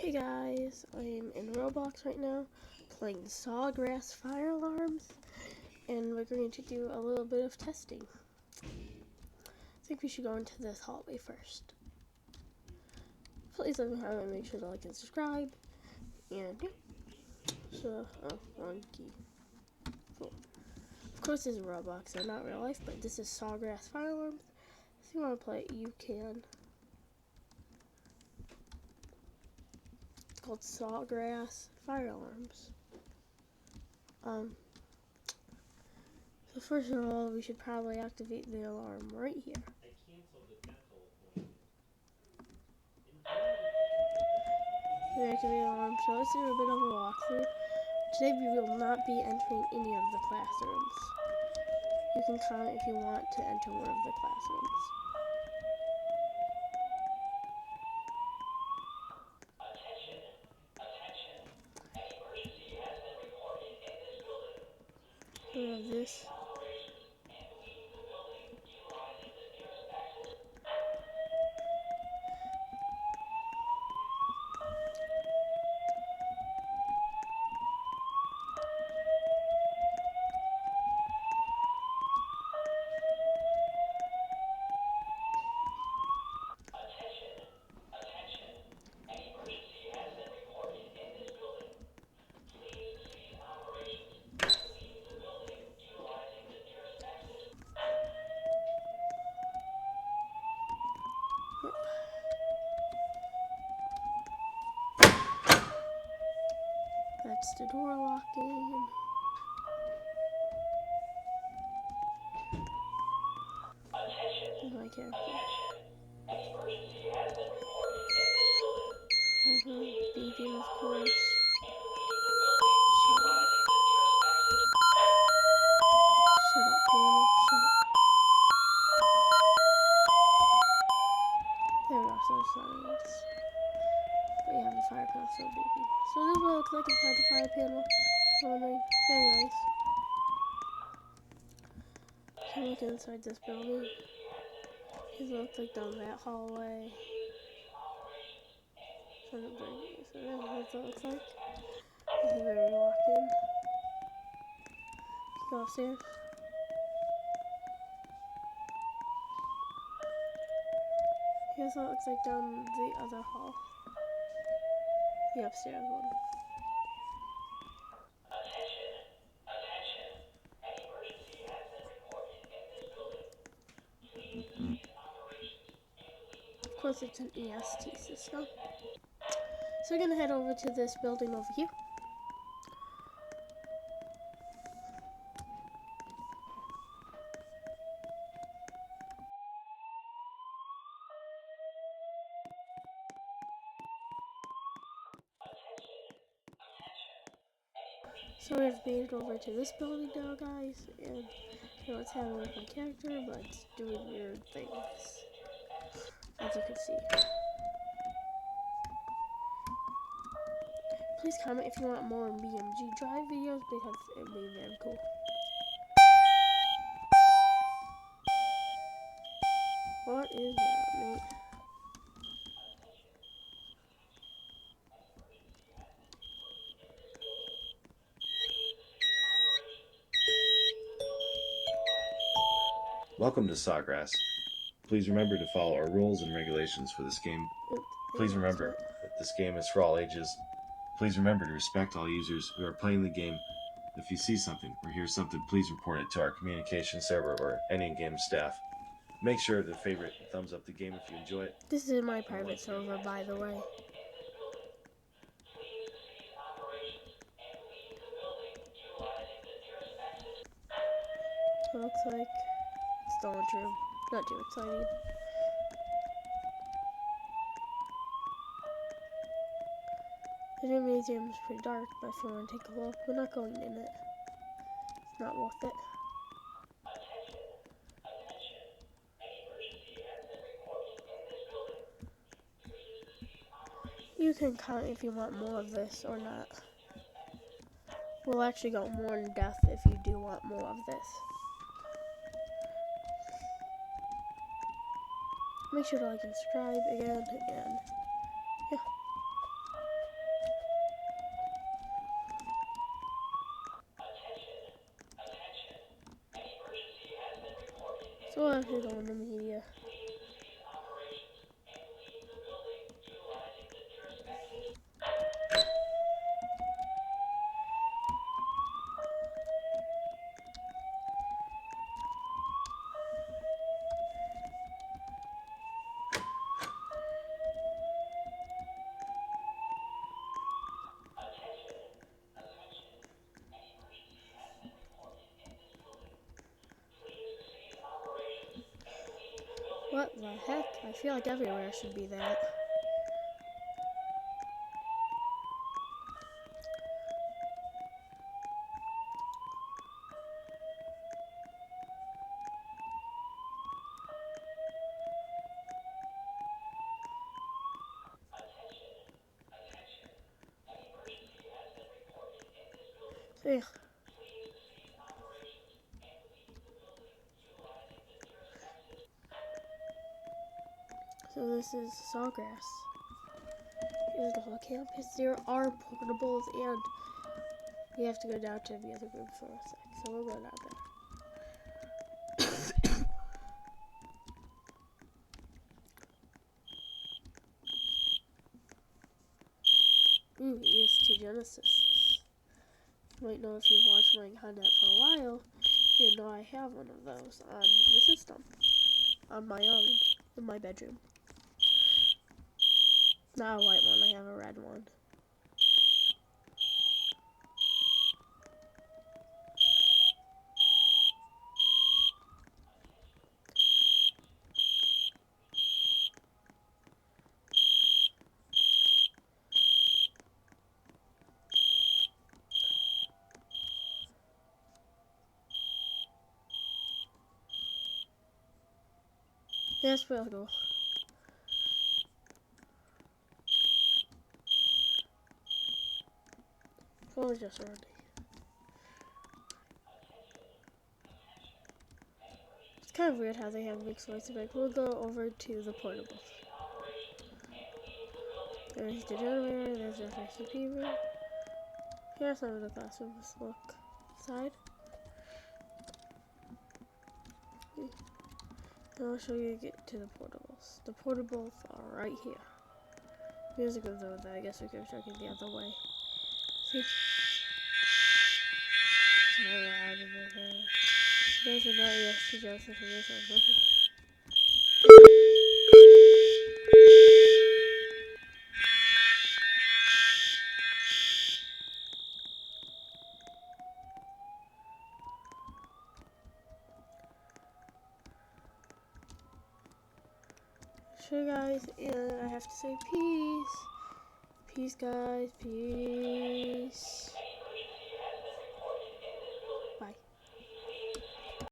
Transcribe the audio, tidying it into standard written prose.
Hey guys, I'm in Roblox right now playing Sawgrass Fire Alarms, and we're going to do a little bit of testing. I think we should go into this hallway first. Please let me know and make sure to like and subscribe. And yeah, so one key. Cool. Of course, this is Roblox, so not real life, but this is Sawgrass Fire Alarms. If you want to play it, you can. It's called Sawgrass Fire Alarms. So first of all, we should probably activate the alarm right here. Activate the alarm. So let's do a bit of a walkthrough. Today we will not be entering any of the classrooms. You can comment if you want to enter one of the classrooms. So we have this. That's the door locking. My character. Beeping, of course. Shut up. Shut up, panel. Shut up. There we go, so silence. But you have the fire panel still beeping. So this is what it looks like inside the fire panel. Very nice. So look inside this building. It looks like down that hallway. So that's what it looks like. This is where we walk in. Go upstairs. Here's what it looks like down the other hall. The upstairs one. Of course, it's an EST system. So we're gonna head over to this building over here. So we've made it over to this building now, guys, and you know what's happening with my character, but it's doing weird things, as you can see. Please comment if you want more BMG Drive videos, because it would be very cool. What is that, mate? Welcome to Sawgrass. Please remember to follow our rules and regulations for this game. Please remember that this game is for all ages. Please remember to respect all users who are playing the game. If you see something or hear something, please report it to our communication server or any in-game staff. Make sure to favorite and thumbs up the game if you enjoy it. This is my private server, by the way. It looks like it's the lunchroom. Not too exciting. The new museum is pretty dark, but if you want to take a look, we're not going in it. It's not worth it. You can comment if you want more of this or not. We'll actually go more in depth if you do want more of this. Make sure to like and subscribe again, and yeah. So I should go in the media. What the heck? I feel like everywhere should be that. So yeah. So this is Sawgrass. Here's the whole campus. There are portables, and we have to go down to the other room for a sec. So we'll go down there. Ooh, EST Genesis. You might know if you've watched my content for a while, you know I have one of those on the system. On my own, in my bedroom. Not a white one, I have a red one. That's pretty cool. What was just running? It's kind of weird how they have mixed lights effect. We'll go over to the portables. There's the generator, there's our ICP room. Here are some of the classrooms. Look inside. Then I'll show you get to the portables. The portables are right here. Here's a good though, I guess we could check it the other way. See? It's very loud in there. There's a not EST Genesis for this one. Sure guys, and I have to say peace. Peace guys, peace.